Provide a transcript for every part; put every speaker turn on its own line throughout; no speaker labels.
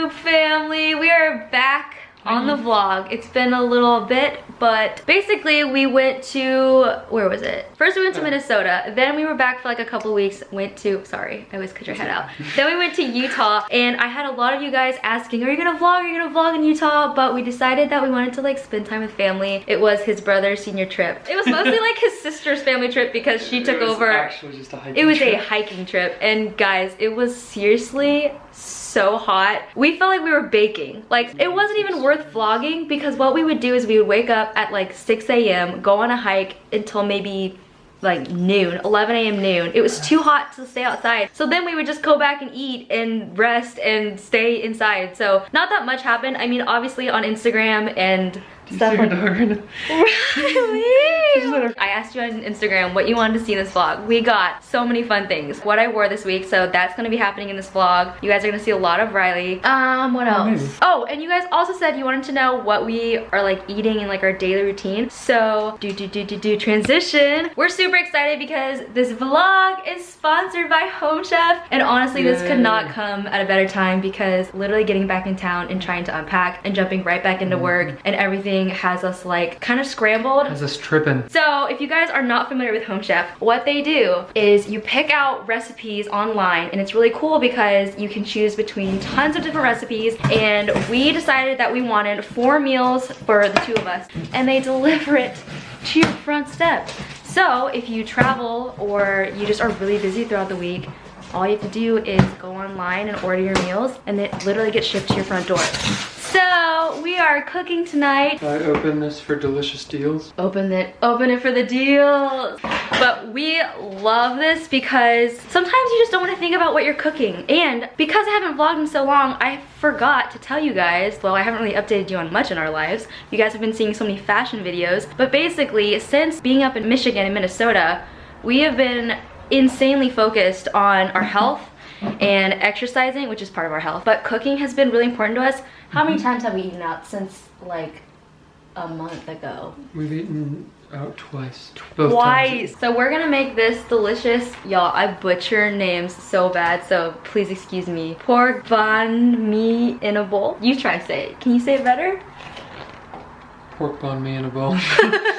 YouTube family? We are back on the vlog. It's been a little bit, but basically we went to, where was it? First we went to Minnesota, then we were back for like a couple weeks, went to, sorry, I always cut your head out. Then we went to Utah, and I had a lot of you guys asking, are you gonna vlog? Are you gonna vlog in Utah? But we decided that we wanted to like spend time with family. It was his brother's senior trip. It was mostly like his sister's family trip because she took over.
Actually just a hiking
it was
trip.
a hiking trip, and guys, it was seriously so hot. We felt like we were baking. Like, it wasn't even worth vlogging because what we would do is we would wake up at like 6 a.m., go on a hike until maybe like noon, 11 a.m. noon. It was too hot to stay outside. So then we would just go back and eat and rest and stay inside. So not that much happened. I mean, obviously on Instagram and stuff like I asked you on Instagram what you wanted to see in this vlog. We got so many fun things. What I wore this week, so that's gonna be happening in this vlog. You guys are gonna see a lot of Riley. What else? Oh, and you guys also said you wanted to know what we are like eating in like our daily routine. So transition. We're super excited because this vlog is sponsored by Home Chef, and honestly this could not come at a better time because literally getting back in town and trying to unpack and jumping right back into work and everything has us like kind of scrambled.
Has us tripping.
So if you guys are not familiar with Home Chef, what they do is you pick out recipes online, and it's really cool because you can choose between tons of different recipes, and we decided that we wanted 4 meals for the 2 of us, and they deliver it to your front step. So if you travel or you just are really busy throughout the week, all you have to do is go online and order your meals, and it literally gets shipped to your front door. So we are cooking tonight.
I open this for delicious deals.
Open it for the deals. But we love this because sometimes you just don't want to think about what you're cooking. And because I haven't vlogged in so long, I forgot to tell you guys, well, I haven't really updated you on much in our lives. You guys have been seeing so many fashion videos. But basically, since being up in Michigan and Minnesota, we have been insanely focused on our health and exercising, which is part of our health. But cooking has been really important to us. How many times have we eaten out since like a month ago?
We've eaten out twice.
Twice. So we're gonna make this delicious, y'all, I butcher names so bad, so please excuse me. Pork banh mi in a bowl. You try to say it. Can you say it better?
Pork banh mi in a bowl.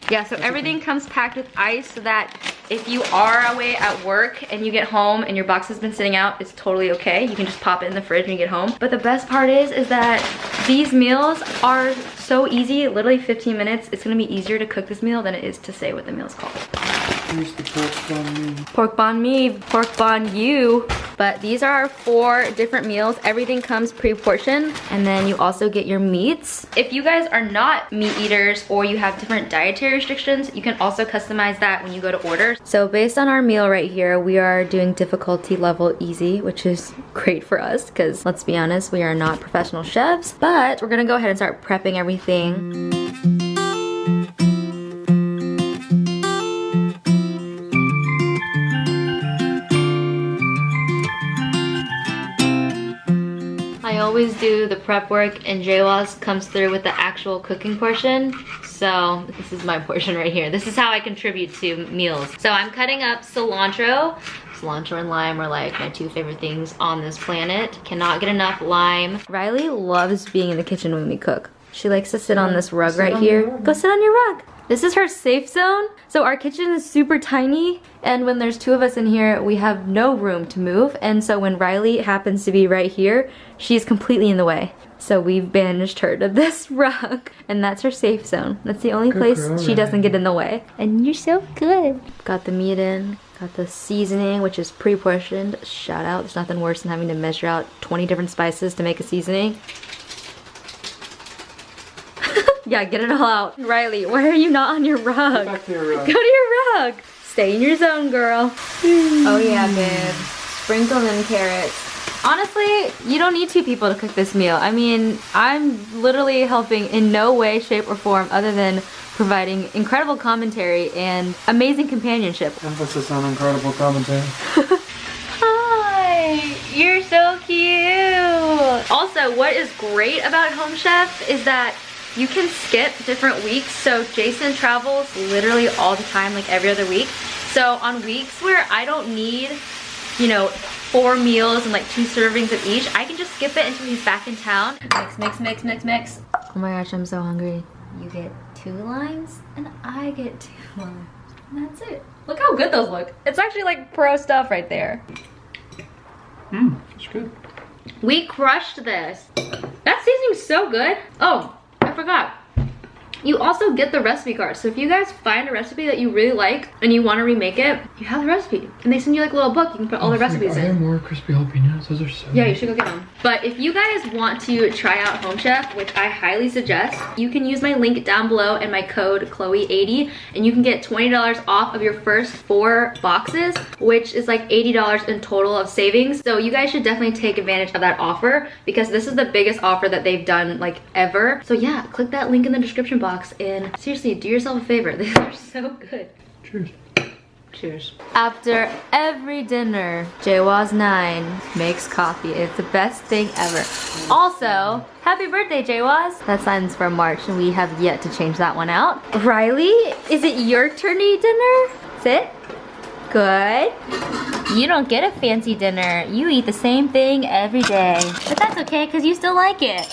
Yeah, so everything comes packed with ice so that if you are away at work and you get home and your box has been sitting out, it's totally okay. You can just pop it in the fridge when you get home. But the best part is that these meals are so easy, literally 15 minutes. It's gonna be easier to cook this meal than it is to say what the meal's called.
Here's the pork banh mi.
Pork banh mi, pork banh you. But these are our 4 different meals. Everything comes pre-portioned, and then you also get your meats. If you guys are not meat eaters or you have different dietary restrictions, you can also customize that when you go to order. So based on our meal right here, we are doing difficulty level easy, which is great for us because let's be honest, we are not professional chefs. But we're gonna go ahead and start prepping everything. I always do the prep work, and Jaywas comes through with the actual cooking portion. So this is my portion right here. This is how I contribute to meals. So I'm cutting up cilantro. Cilantro and lime are like my 2 favorite things on this planet. Cannot get enough lime. Riley loves being in the kitchen when we cook. She likes to sit on this rug right here. Go sit on your rug. This is her safe zone. So our kitchen is super tiny, and when there's 2 of us in here, we have no room to move. And so when Riley happens to be right here, she's completely in the way. So we've banished her to this rug, and that's her safe zone. That's the only place she doesn't get in the way. And you're so good. Got the meat in, got the seasoning, which is pre-portioned. Shout out, there's nothing worse than having to measure out 20 different spices to make a seasoning. Yeah, get it all out. Riley, why are you not on your rug?
Go back to your rug.
Go to your rug. Stay in your zone, girl. Oh yeah, babe. Sprinkle in carrots. Honestly, you don't need 2 people to cook this meal. I mean, I'm literally helping in no way, shape, or form other than providing incredible commentary and amazing companionship.
Emphasis on incredible commentary.
Hi, you're so cute. Also, what is great about Home Chef is that you can skip different weeks. So Jason travels literally all the time, like every other week. So on weeks where I don't need you know, 4 meals and like 2 servings of each. I can just skip it until he's back in town. Mix, mix, mix, mix, mix. Oh my gosh, I'm so hungry. You get 2 lines and I get 2 lines. And that's it. Look how good those look. It's actually like pro stuff right there.
It's good.
We crushed this. That seasoning's so good. Oh, I forgot. You also get the recipe card. So if you guys find a recipe that you really like and you want to remake it, you have the recipe. And they send you like a little book. You can put all the recipes
Are there
in.
more crispy jalapenos? Those are so
Yeah,
good.
you should go get them. But if you guys want to try out Home Chef, which I highly suggest, you can use my link down below and my code Chloe80, and you can get $20 off of your first 4 boxes, which is like $80 in total of savings. So you guys should definitely take advantage of that offer because this is the biggest offer that they've done like ever. So yeah, click that link in the description box and seriously, do yourself a favor. These are so good.
Cheers.
Cheers. After every dinner, Jawaz9 makes coffee. It's the best thing ever. Also, happy birthday, Jawaz. That sign's for March and we have yet to change that one out. Riley, is it your turn to eat dinner? Sit. Good. You don't get a fancy dinner. You eat the same thing every day. But that's okay because you still like it.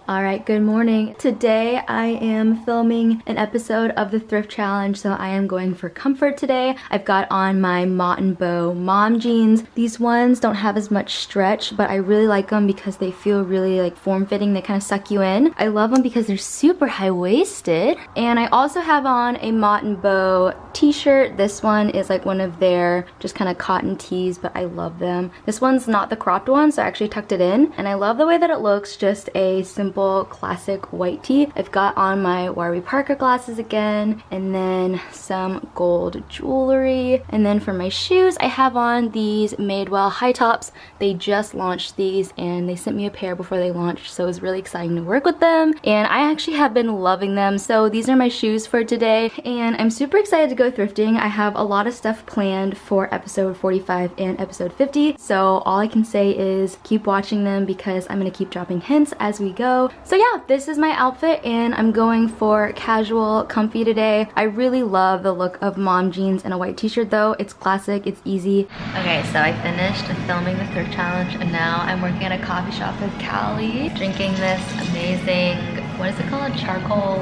Alright, good morning. Today I am filming an episode of the Thrift Challenge, so I am going for comfort today. I've got on my Mott & Bow mom jeans. These ones don't have as much stretch, but I really like them because they feel really like form-fitting. They kind of suck you in. I love them because they're super high-waisted. And I also have on a Mott & Bow t-shirt. This one is like one of their just kind of cotton tees, but I love them. This one's not the cropped one, so I actually tucked it in. And I love the way that it looks, just a simple classic white tee. I've got on my Warby Parker glasses again, and then some gold jewelry. And then for my shoes, I have on these Madewell high tops. They just launched these and they sent me a pair before they launched, so it was really exciting to work with them. And I actually have been loving them. So these are my shoes for today, and I'm super excited to go thrifting. I have a lot of stuff planned for episode 45 and episode 50. So all I can say is keep watching them because I'm gonna keep dropping hints as we go. So yeah, this is my outfit and I'm going for casual, comfy today. I really love the look of mom jeans and a white t-shirt though. It's classic, it's easy. Okay, so I finished filming the Thrift Challenge and now I'm working at a coffee shop with Callie, drinking this amazing, what is it called? Charcoal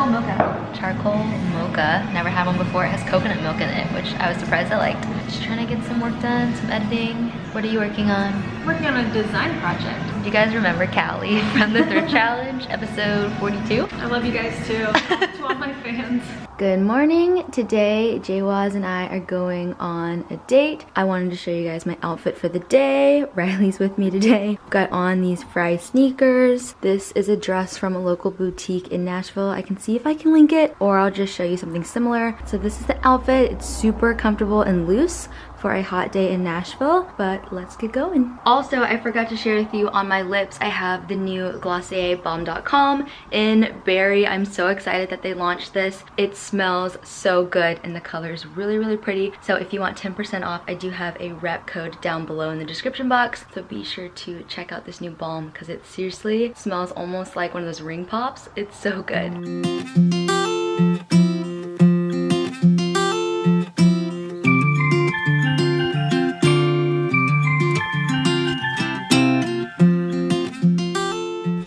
mocha. Charcoal mocha. Never had one before. It has coconut milk in it, which I was surprised I liked. Just trying to get some work done, some editing. What are you working on?
I'm working on a design project.
Do you guys remember Callie from the Thrift Challenge, episode 42?
I love you guys too. To all my fans.
Good morning. Today, Jawaz and I are going on a date. I wanted to show you guys my outfit for the day. Riley's with me today. Got on these Fry sneakers. This is a dress from a local boutique in Nashville. I can see if I can link it, or I'll just show you something similar. So this is the outfit. It's super comfortable and loose for a hot day in Nashville, but let's get going. Also, I forgot to share with you on my lips, I have the new Glossier Balm.com in Berry. I'm so excited that they launched this. It smells so good and the color is really, really pretty. So if you want 10% off, I do have a rep code down below in the description box. So be sure to check out this new balm because it seriously smells almost like one of those ring pops. It's so good.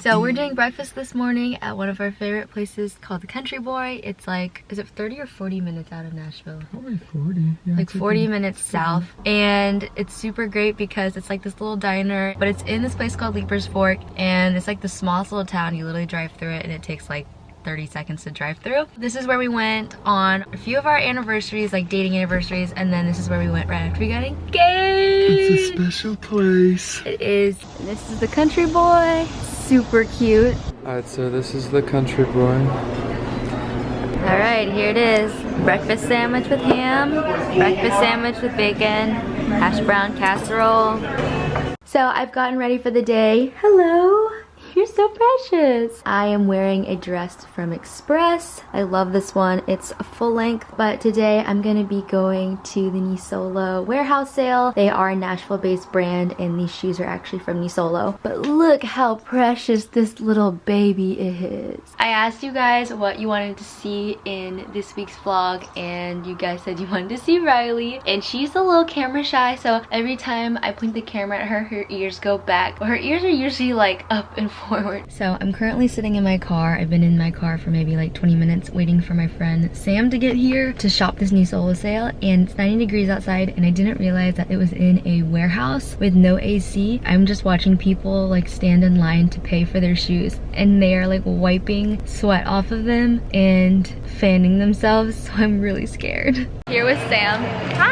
So we're doing breakfast this morning at one of our favorite places called the Country Boy. It's like, is it 30 or 40 minutes out of Nashville?
Probably 40. Yeah,
Like 40 minutes south. And it's super great because it's like this little diner, but it's in this place called Leaper's Fork, and it's like the smallest little town. You literally drive through it and it takes like 30 seconds to drive through. This is where we went on a few of our anniversaries, like dating anniversaries, and then this is where we went right after we got engaged.
It's a special place.
It is. And this is the Country Boy. Super cute.
Alright, so this is the Country Boy.
Alright, here it is. Breakfast sandwich with ham, breakfast sandwich with bacon, hash brown casserole. So I've gotten ready for the day. Hello. you're so precious. I am wearing a dress from Express. I love this one. It's a full length, but today I'm gonna be going to the Nisolo warehouse sale. They are a Nashville-based brand, and these shoes are actually from Nisolo. But look how precious this little baby is. I asked you guys what you wanted to see in this week's vlog, and you guys said you wanted to see Riley, and she's a little camera shy, so every time I point the camera at her, her ears go back. Well, her ears are usually like up and forward. So I'm currently sitting in my car. I've been in my car for maybe like 20 minutes waiting for my friend Sam to get here to shop this Nisolo sale, and it's 90 degrees outside, and I didn't realize that it was in a warehouse with no AC. I'm just watching people like stand in line to pay for their shoes, and they are like wiping sweat off of them and fanning themselves, so I'm really scared. Here with Sam.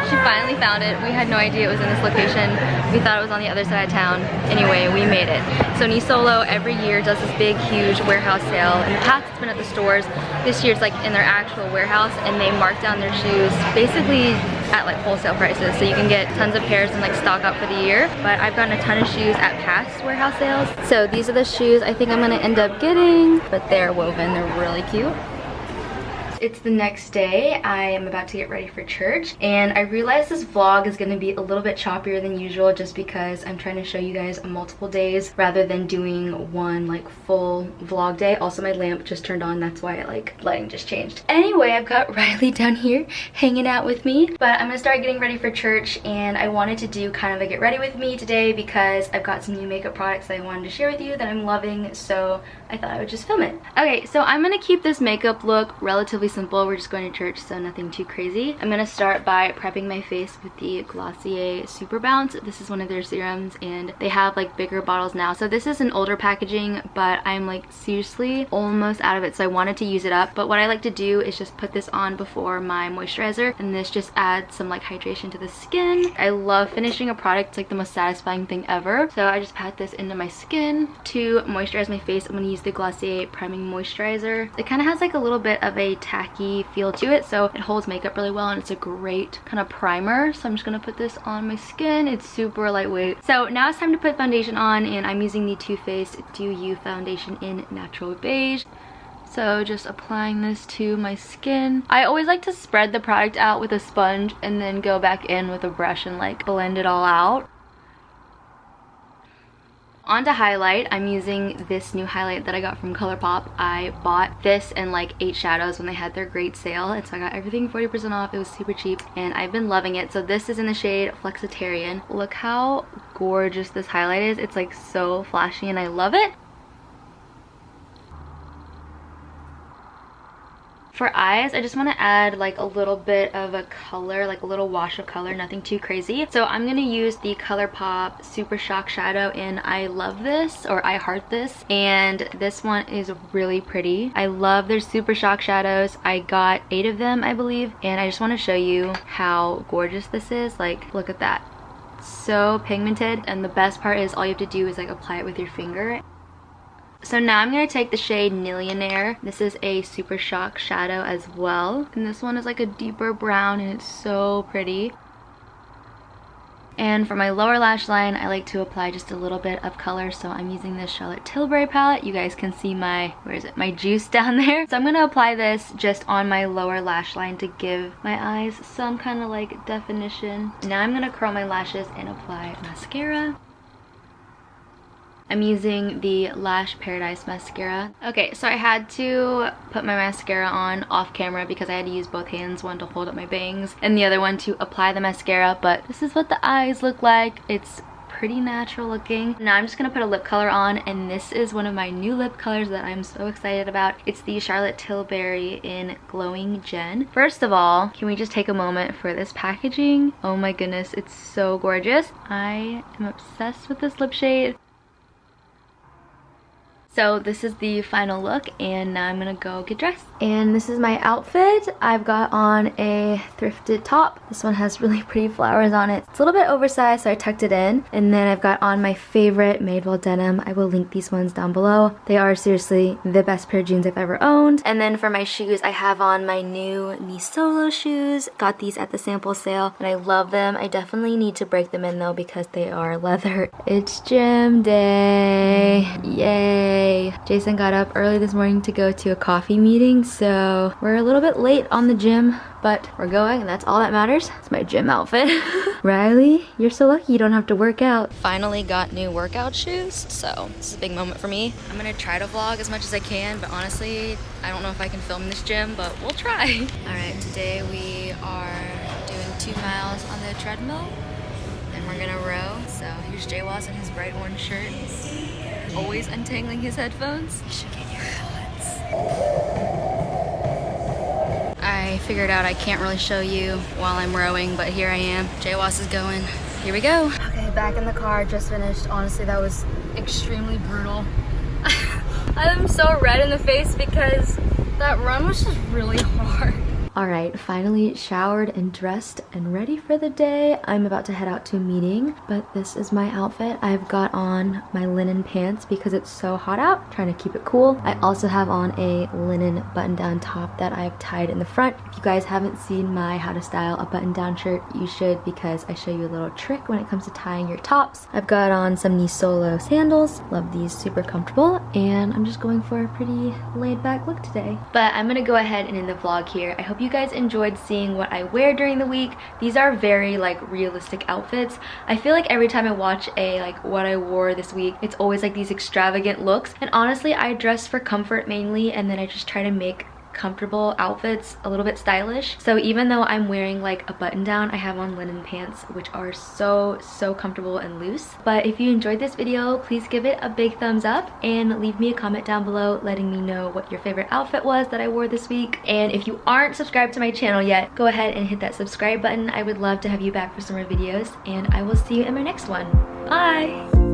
She finally found it. We had no idea it was in this location. We thought it was on the other side of town. Anyway, we made it. So Nisolo every year does this big, huge warehouse sale. In the past, it's been at the stores. This year, it's like in their actual warehouse, and they mark down their shoes basically at like wholesale prices, so you can get tons of pairs and like stock up for the year. But I've gotten a ton of shoes at past warehouse sales. So these are the shoes I think I'm gonna end up getting, but they're woven. They're really cute. It's the next day. I am about to get ready for church, and I realized this vlog is going to be a little bit choppier than usual just because I'm trying to show you guys multiple days rather than doing one like full vlog day. Also, my lamp just turned on, that's why like lighting just changed. Anyway, I've got Riley down here hanging out with me, but I'm gonna start getting ready for church, and I wanted to do kind of a get ready with me today because I've got some new makeup products that I wanted to share with you that I'm loving, so I thought I would just film it. Okay, so I'm gonna keep this makeup look relatively simple. We're just going to church, so nothing too crazy. I'm gonna start by prepping my face with the Glossier Super Bounce. This is one of their serums, and they have like bigger bottles now. So this is an older packaging, but I'm like seriously almost out of it, so I wanted to use it up. But what I like to do is just put this on before my moisturizer, and this just adds some like hydration to the skin. I love finishing a product. It's like the most satisfying thing ever. So I just pat this into my skin. To moisturize my face, I'm gonna use the Glossier Priming Moisturizer. It kind of has like a little bit of a tacky feel to it, so it holds makeup really well, and it's a great kind of primer. So I'm just gonna put this on my skin. It's super lightweight. So now it's time to put foundation on, and I'm using the Too Faced Do You foundation in Natural Beige. So just applying this to my skin. I always like to spread the product out with a sponge and then go back in with a brush and like blend it all out. On to highlight, I'm using this new highlight that I got from ColourPop. I bought this and like 8 shadows when they had their great sale, and so I got everything 40% off. It was super cheap, and I've been loving it. So this is in the shade Flexitarian. Look how gorgeous this highlight is. It's like so flashy, and I love it. For eyes, I just want to add like a little bit of a color, like a little wash of color, nothing too crazy. So I'm going to use the ColourPop Super Shock Shadow in I Love This, or I Heart This, and this one is really pretty. I love their Super Shock Shadows. I got 8 of them, I believe, and I just want to show you how gorgeous this is. Like, look at that. So pigmented, and the best part is all you have to do is like apply it with your finger. So now I'm going to take the shade Millionaire. This is a Super Shock shadow as well. And this one is like a deeper brown, and it's so pretty. And for my lower lash line, I like to apply just a little bit of color. So I'm using this Charlotte Tilbury palette. You guys can see my, where is it? My juice down there. So I'm going to apply this just on my lower lash line to give my eyes some kind of like definition. Now I'm going to curl my lashes and apply mascara. I'm using the Lash Paradise mascara. Okay, so I had to put my mascara on off camera because I had to use both hands, one to hold up my bangs and the other one to apply the mascara, but this is what the eyes look like. It's pretty natural looking. Now I'm just gonna put a lip color on, and this is one of my new lip colors that I'm so excited about. It's the Charlotte Tilbury in Glowing Gen. First of all, can we just take a moment for this packaging? Oh my goodness, it's so gorgeous. I am obsessed with this lip shade. So this is the final look, and now I'm gonna go get dressed. And this is my outfit. I've got on a thrifted top. This one has really pretty flowers on it. It's a little bit oversized, so I tucked it in. And then I've got on my favorite Madewell denim. I will link these ones down below. They are seriously the best pair of jeans I've ever owned. And then for my shoes, I have on my new knee solo shoes. Got these at the sample sale, and I love them. I definitely need to break them in though because they are leather. It's gym day. Yay. Jason got up early this morning to go to a coffee meeting, so we're a little bit late on the gym, but we're going, and that's all that matters. It's my gym outfit. Riley, you're so lucky you don't have to work out. Finally got new workout shoes, so this is a big moment for me. I'm gonna try to vlog as much as I can, but honestly, I don't know if I can film this gym, but we'll try. All right, today we are doing 2 miles on the treadmill, and we're gonna row. So here's Jaywas in his bright orange shirt, always untangling his headphones. You should get your headphones. I figured out I can't really show you while I'm rowing, but here I am. Jaywas is going. Here we go. Okay, back in the car, just finished. Honestly, that was extremely brutal. I'm so red in the face because that run was just really hard. All right, finally showered and dressed and ready for the day. I'm about to head out to a meeting, but this is my outfit. I've got on my linen pants because it's so hot out, trying to keep it cool. I also have on a linen button-down top that I've tied in the front. If you guys haven't seen my how to style a button-down shirt, you should, because I show you a little trick when it comes to tying your tops. I've got on some knee solo sandals. Love these, super comfortable, and I'm just going for a pretty laid-back look today. But I'm gonna go ahead and end the vlog here. I hope you guys enjoyed seeing what I wear during the week. These are very like realistic outfits. I feel like every time I watch a like what I wore this week, it's always like these extravagant looks, and honestly I dress for comfort mainly, and then I just try to make comfortable outfits a little bit stylish. So even though I'm wearing like a button down, I have on linen pants, which are so comfortable and loose. But if you enjoyed this video, please give it a big thumbs up and leave me a comment down below letting me know what your favorite outfit was that I wore this week. And if you aren't subscribed to my channel yet, go ahead and hit that subscribe button. I would love to have you back for some more videos, and I will see you in my next one. Bye!